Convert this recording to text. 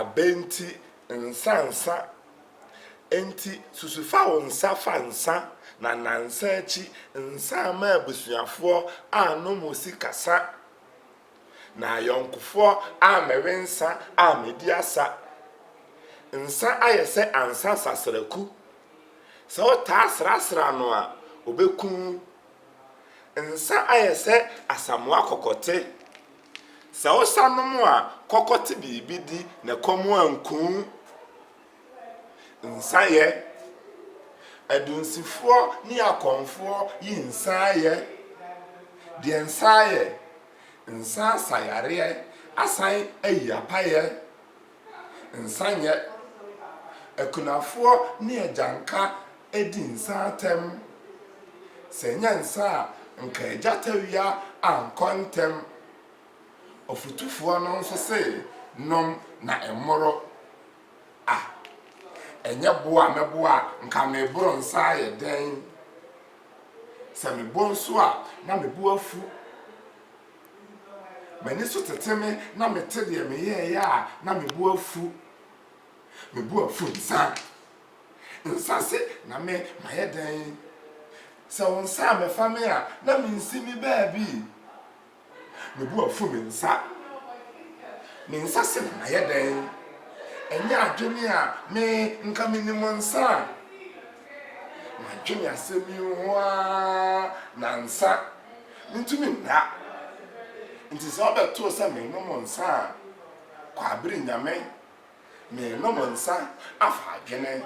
abenti nsansa enti susufa wo nsa fa nsa na nansa achi nsa ma abusuafo anom sikasa na yonkofo amewe nsa amedi asa nsa ayese ansa sasraku so ta srasra no a obekun nsa ayese asamoa kokote so sanom a kokote bibidi na komo ankun nsa ye adunsifo ni akonfo yi nsa ye de nsa ye nsa sayare asan ayiapaye nsa nye akunafo ni ajanka edi nsa tem senya nsa nka ejatawia ankontem ofutufo no nso se nom na emoro enye boa meboa nka meboro nsa ye den se mebo nso a na mebo afu mani so teteme na mete de meye ya na mebo afu nsa se na me maye den se nsa me fame a na me nsimi baabi mebo afu me nsa se na maye den enye adwene a me nka minim nsa ma adwene asemi ho a na nsa ntumi nda nti se obeto se me nom nsa kwa abiri nyame me nom nsa afa adwene